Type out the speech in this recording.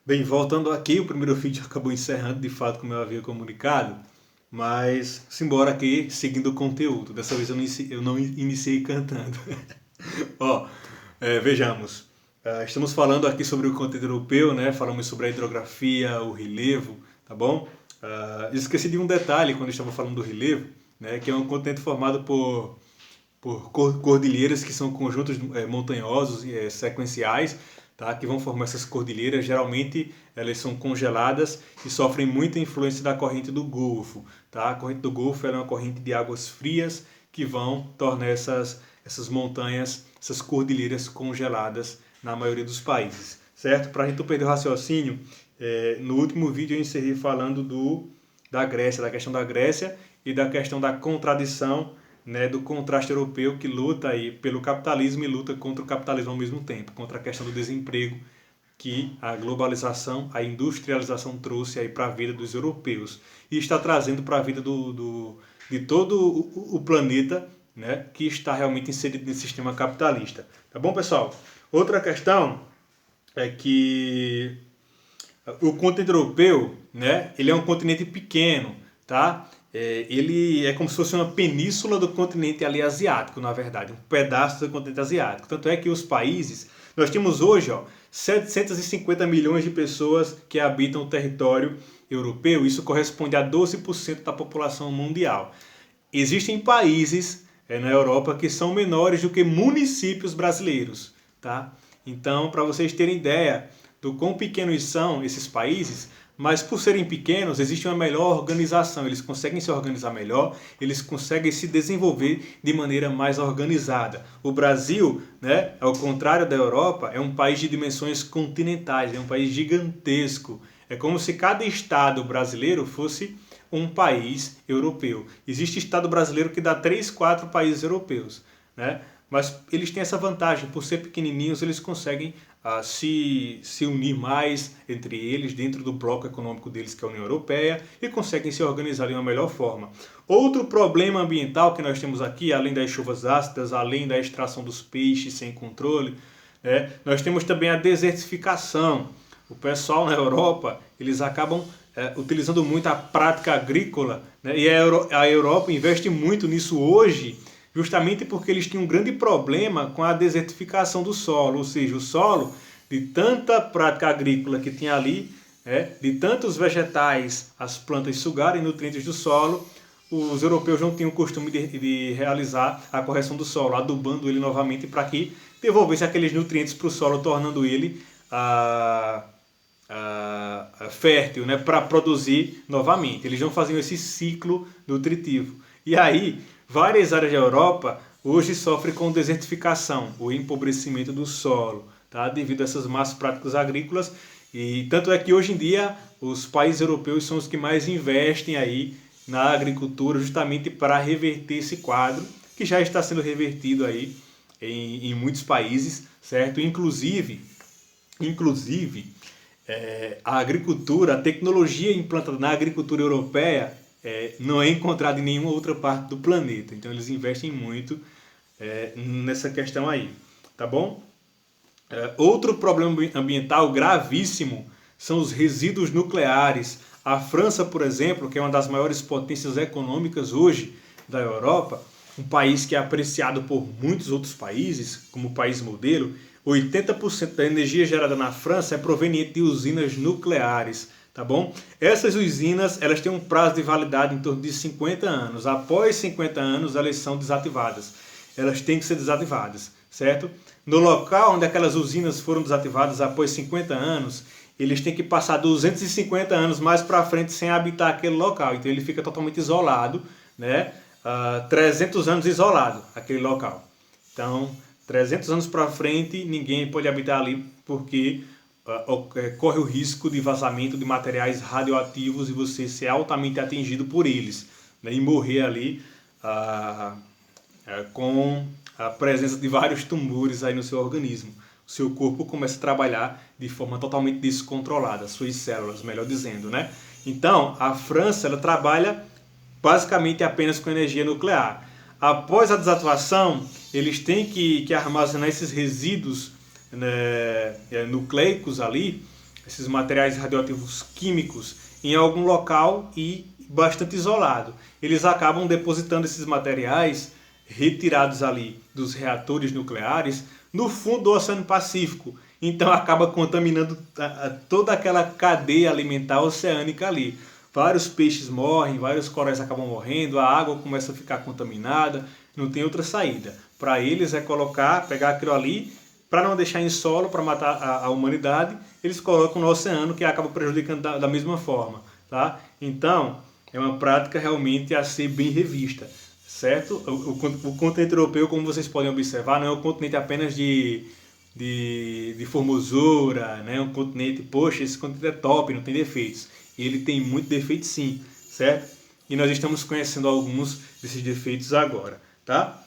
Bem, voltando aqui, o primeiro vídeo acabou encerrando de fato como eu havia comunicado, mas simbora aqui seguindo o conteúdo. Dessa vez eu não iniciei cantando. Ó, vejamos. Estamos falando aqui sobre o continente europeu, né? Falamos sobre a hidrografia, o relevo, tá bom? Esqueci de um detalhe quando estava falando do relevo, né? Que é um continente formado por cordilheiras que são conjuntos montanhosos e sequenciais, tá? Que vão formar essas cordilheiras. Geralmente elas são congeladas e sofrem muita influência da corrente do Golfo. Tá? A corrente do Golfo é uma corrente de águas frias que vão tornar essas montanhas, essas cordilheiras congeladas na maioria dos países. Certo? Para a gente não perder o raciocínio, no último vídeo eu encerrei falando da Grécia, da questão da Grécia e da questão da contradição, né, do contraste europeu que luta aí pelo capitalismo e luta contra o capitalismo ao mesmo tempo, contra a questão do desemprego que a globalização, a industrialização trouxe aí para a vida dos europeus e está trazendo para a vida de todo o planeta, né, que está realmente inserido nesse sistema capitalista. Tá bom, pessoal? Outra questão é que o continente europeu, né, ele é um continente pequeno, tá? Ele é como se fosse uma península do continente ali asiático, na verdade, um pedaço do continente asiático. Tanto é que os países, nós temos hoje, ó, 750 milhões de pessoas que habitam o território europeu, isso corresponde a 12% da população mundial. Existem países na Europa que são menores do que municípios brasileiros, tá? Então, para vocês terem ideia do quão pequenos são esses países, mas por serem pequenos, existe uma melhor organização, eles conseguem se organizar melhor, eles conseguem se desenvolver de maneira mais organizada. O Brasil, né, ao contrário da Europa, é um país de dimensões continentais, é um país gigantesco. É como se cada estado brasileiro fosse um país europeu. Existe estado brasileiro que dá 3, 4 países europeus, né? Mas eles têm essa vantagem, por ser pequenininhos, eles conseguem se unir mais entre eles dentro do bloco econômico deles, que é a União Europeia, e conseguem se organizar de uma melhor forma. Outro problema ambiental que nós temos aqui, além das chuvas ácidas, além da extração dos peixes sem controle, né, nós temos também a desertificação. O pessoal na Europa, eles acabam utilizando muito a prática agrícola, né, e a Europa investe muito nisso hoje, justamente porque eles tinham um grande problema com a desertificação do solo, ou seja, o solo, de tanta prática agrícola que tinha ali, de tantos vegetais, as plantas sugarem nutrientes do solo, os europeus não tinham o costume de realizar a correção do solo, adubando ele novamente para que devolvesse aqueles nutrientes para o solo, tornando ele fértil, né, para produzir novamente. Eles não faziam esse ciclo nutritivo. E aí, várias áreas da Europa hoje sofrem com desertificação, o empobrecimento do solo, tá? Devido a essas más práticas agrícolas. E tanto é que hoje em dia os países europeus são os que mais investem aí na agricultura, justamente para reverter esse quadro, que já está sendo revertido aí em muitos países, certo? Inclusive a agricultura, a tecnologia implantada na agricultura europeia não é encontrada em nenhuma outra parte do planeta. Então eles investem muito nessa questão aí, tá bom? Outro problema ambiental gravíssimo são os resíduos nucleares. A França, por exemplo, que é uma das maiores potências econômicas hoje da Europa, um país que é apreciado por muitos outros países, como país modelo, 80% da energia gerada na França é proveniente de usinas nucleares, tá bom? Essas usinas, elas têm um prazo de validade em torno de 50 anos. Após 50 anos, elas são desativadas. Elas têm que ser desativadas, certo? No local onde aquelas usinas foram desativadas após 50 anos, eles têm que passar 250 anos mais para frente sem habitar aquele local. Então ele fica totalmente isolado, né? 300 anos isolado, aquele local. Então, 300 anos para frente, ninguém pode habitar ali porque corre o risco de vazamento de materiais radioativos e você ser altamente atingido por eles, né, e morrer ali com a presença de vários tumores aí no seu organismo. O seu corpo começa a trabalhar de forma totalmente descontrolada, suas células, melhor dizendo, né? Então, a França, ela trabalha basicamente apenas com energia nuclear. Após a desativação, eles têm que armazenar esses resíduos, né, nucleicos ali esses materiais radioativos químicos em algum local e bastante isolado. Eles acabam depositando esses materiais retirados ali dos reatores nucleares no fundo do Oceano Pacífico. Então acaba contaminando toda aquela cadeia alimentar oceânica ali. Vários peixes morrem, vários corais acabam morrendo, a água começa a ficar contaminada, não tem outra saída. Para eles é pegar aquilo ali, para não deixar em solo, para matar a humanidade, eles colocam no oceano, que acaba prejudicando da mesma forma. Tá? Então, é uma prática realmente a ser bem revista. Certo? O continente europeu, como vocês podem observar, não é um continente apenas de formosura, né? Um continente, poxa, esse continente é top, não tem defeitos. E ele tem muito defeito sim, certo? E nós estamos conhecendo alguns desses defeitos agora, tá?